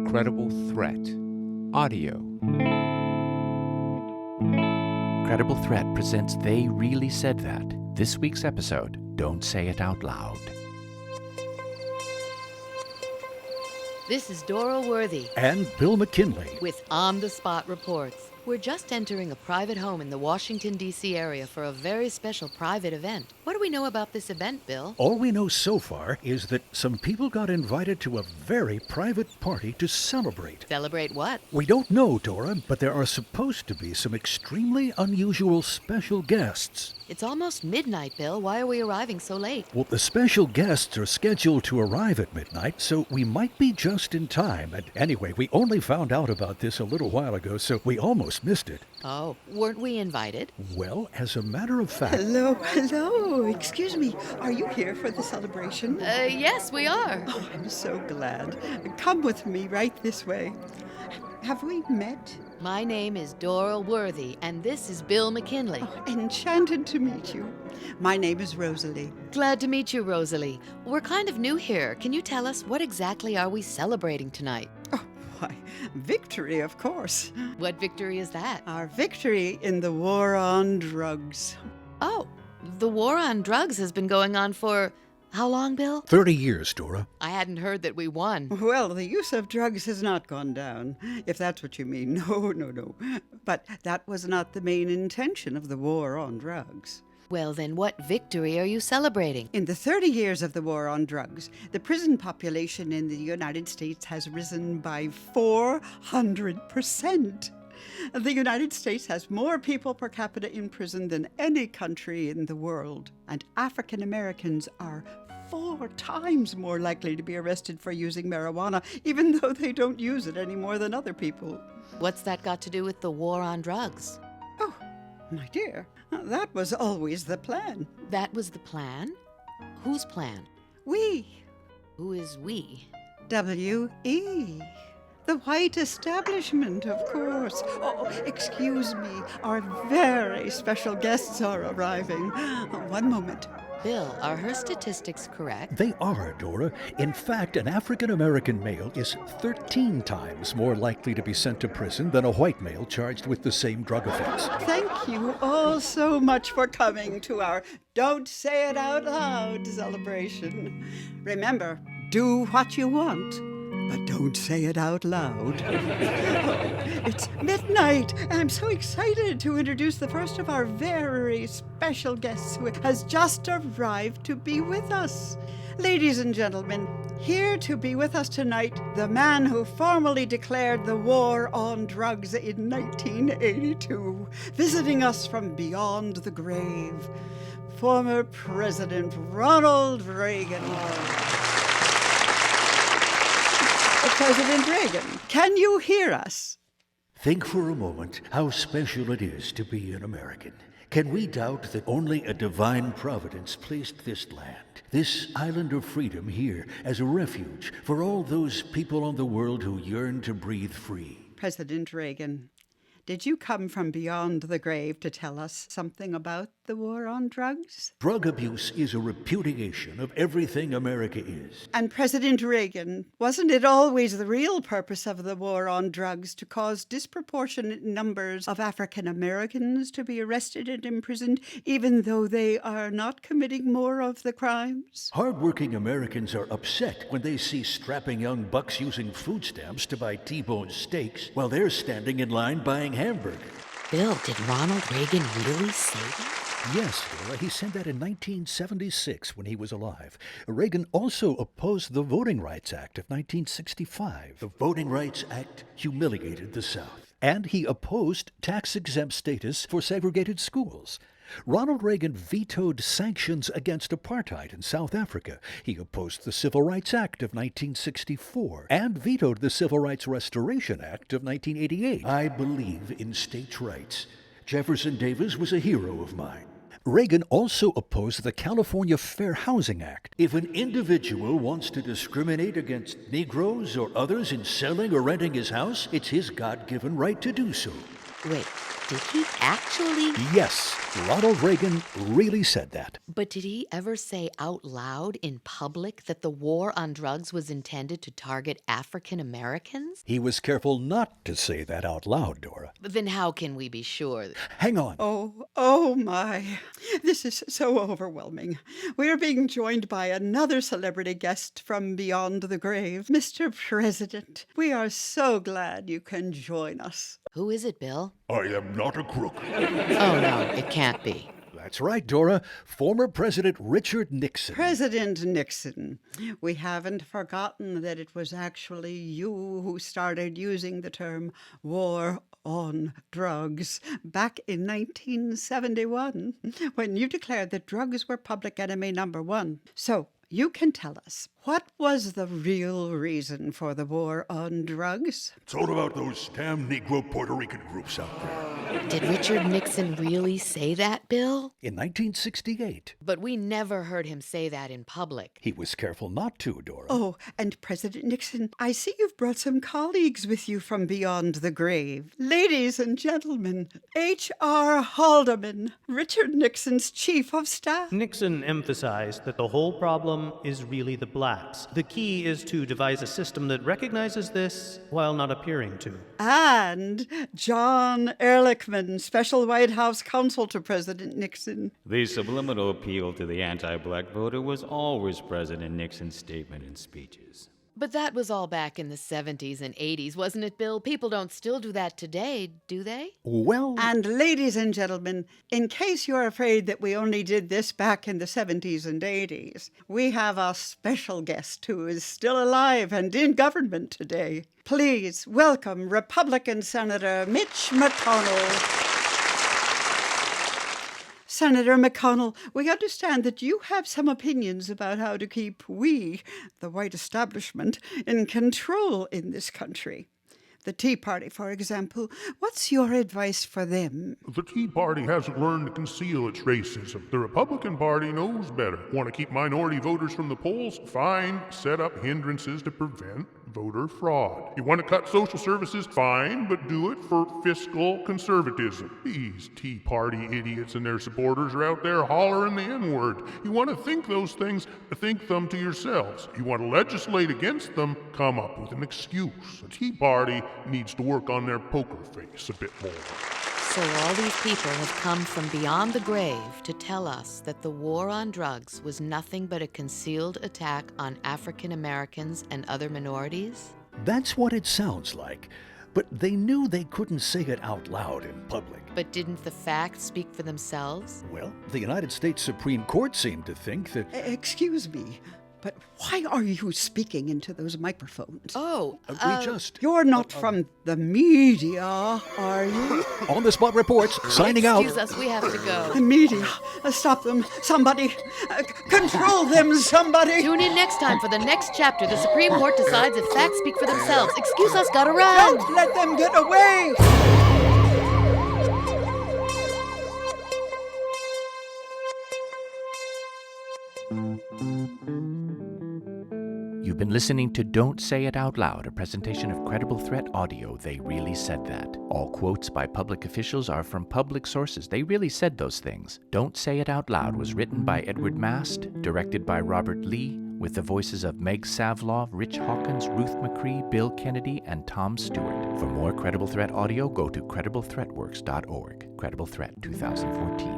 Credible Threat Audio. Credible Threat presents They Really Said That. This week's episode, Don't Say It Out Loud. This is Dora Worthy And Bill McKinley. with On the Spot Reports. We're just entering a private home in the Washington, D.C. area for a very special private event. What do we know about this event, Bill? All we know so far is that some people got invited to a very private party to celebrate. Celebrate what? We don't know, Dora, but there are supposed to be some extremely unusual special guests. It's almost midnight, Bill. Why are we arriving so late? Well, the special guests are scheduled to arrive at midnight, so we might be just in time. And anyway, we only found out about this a little while ago, so we almost missed it. Oh, weren't we invited? Well, as a matter of fact... Hello. Excuse me. Are you here for the celebration? Yes, we are. Oh, I'm so glad. Come with me right this way. Have we met? My name is Dora Worthy, and this is Bill McKinley. Oh, enchanted to meet you. My name is Rosalie. Glad to meet you, Rosalie. We're kind of new here. Can you tell us what exactly are we celebrating tonight? Oh, why, victory, of course. What victory is that? Our victory in the war on drugs. Oh, the war on drugs has been going on for how long, Bill? 30 years, Dora. I hadn't heard that we won. Well, the use of drugs has not gone down, if that's what you mean. No. But that was not the main intention of the war on drugs. Well, then what victory are you celebrating? In the 30 years of the war on drugs, the prison population in the United States has risen by 400%. The United States has more people per capita in prison than any country in the world, and African Americans are 4 times more likely to be arrested for using marijuana, even though they don't use it any more than other people. What's that got to do with the war on drugs? Oh, my dear, that was always the plan. That was the plan? Whose plan? We, Who is we? W.E., the white establishment, of course. Oh, excuse me. Our very special guests are arriving. One moment. Bill, are her statistics correct? They are, Dora. In fact, an African-American male is 13 times more likely to be sent to prison than a white male charged with the same drug offense. Thank you all so much for coming to our Don't Say It Out Loud celebration. Remember, do what you want, but don't say it out loud. It's midnight, and I'm so excited to introduce the first of our very special guests who has just arrived to be with us. Ladies and gentlemen, here to be with us tonight, the man who formally declared the war on drugs in 1982, visiting us from beyond the grave, former President Ronald Reagan. President Reagan, can you hear us? Think for a moment how special it is to be an American. Can we doubt that only a divine providence placed this land, this island of freedom here, as a refuge for all those people on the world who yearn to breathe free? President Reagan, did you come from beyond the grave to tell us something about the war on drugs? Drug abuse is a repudiation of everything America is. And President Reagan, wasn't it always the real purpose of the war on drugs to cause disproportionate numbers of African Americans to be arrested and imprisoned, even though they are not committing more of the crimes? Hardworking Americans are upset when they see strapping young bucks using food stamps to buy T-bone steaks while they're standing in line buying hamburgers. Bill, did Ronald Reagan really say that? Yes, Dora, he said that in 1976 when he was alive. Reagan also opposed the Voting Rights Act of 1965. The Voting Rights Act humiliated the South. And he opposed tax-exempt status for segregated schools. Ronald Reagan vetoed sanctions against apartheid in South Africa. He opposed the Civil Rights Act of 1964 and vetoed the Civil Rights Restoration Act of 1988. I believe in states' rights. Jefferson Davis was a hero of mine. Reagan also opposed the California Fair Housing Act. If an individual wants to discriminate against Negroes or others in selling or renting his house, it's his God-given right to do so. Wait, Did he actually? Yes, Ronald Reagan really said that. But did he ever say out loud in public that the war on drugs was intended to target African Americans? He was careful not to say that out loud, Dora. Then how can we be sure? Hang on. Oh my. This is so overwhelming. We are being joined by another celebrity guest from beyond the grave. Mr. President, we are so glad you can join us. Who is it, Bill? I am not a crook. Oh, no, it can't be. That's right, Dora. Former President Richard Nixon. President Nixon, we haven't forgotten that it was actually you who started using the term war on drugs back in 1971, when you declared that drugs were public enemy number one. So, you can tell us, what was the real reason for the war on drugs? It's all about those damn Negro Puerto Rican groups out there. Did Richard Nixon really say that, Bill? In 1968. But we never heard him say that in public. He was careful not to, Dora. Oh, and President Nixon, I see you've brought some colleagues with you from beyond the grave. Ladies and gentlemen, H.R. Haldeman, Richard Nixon's chief of staff. Nixon emphasized that the whole problem is really the blacks. The key is to devise a system that recognizes this while not appearing to. And John Ehrlichman, special White House counsel to President Nixon. The subliminal appeal to the anti-black voter was always present in Nixon's statement and speeches. But that was all back in the 70s and 80s, wasn't it, Bill? People don't still do that today, do they? Well, And ladies and gentlemen, in case you're afraid that we only did this back in the 70s and 80s, we have a special guest who is still alive and in government today. Please welcome Republican Senator Mitch McConnell. Senator McConnell, we understand that you have some opinions about how to keep we, the white establishment, in control in this country. The Tea Party, for example, what's your advice for them? The Tea Party hasn't learned to conceal its racism. The Republican Party knows better. Want to keep minority voters from the polls? Fine. Set up hindrances to prevent voter fraud. You want to cut social services? Fine, but do it for fiscal conservatism. These Tea Party idiots and their supporters are out there hollering the N-word. You want to think those things? Think them to yourselves. You want to legislate against them? Come up with an excuse. The Tea Party needs to work on their poker face a bit more. So all these people have come from beyond the grave to tell us that the war on drugs was nothing but a concealed attack on African Americans and other minorities? that's what it sounds like. But they knew they couldn't say it out loud in public. But didn't the facts speak for themselves? Well, the United States Supreme Court seemed to think that... Excuse me, but why are you speaking into those microphones? Oh, we just... You're not from the media, are you? On the Spot Reports, signing out. excuse us, we have to go. The media. Stop them. Somebody. Control them, somebody. Tune in next time for the next chapter. The Supreme Court decides if facts speak for themselves. Excuse us, gotta run. Don't let them get away. You've been listening to Don't Say It Out Loud, a presentation of Credible Threat Audio. They really said that. All quotes by public officials are from public sources. They really said those things. Don't Say It Out Loud was written by Edward Mast, directed by Robert Lee, with the voices of Meg Savlov, Rich Hawkins, Ruth McCree, Bill Kennedy, and Tom Stewart. For more Credible Threat Audio, go to crediblethreatworks.org. Credible Threat 2014.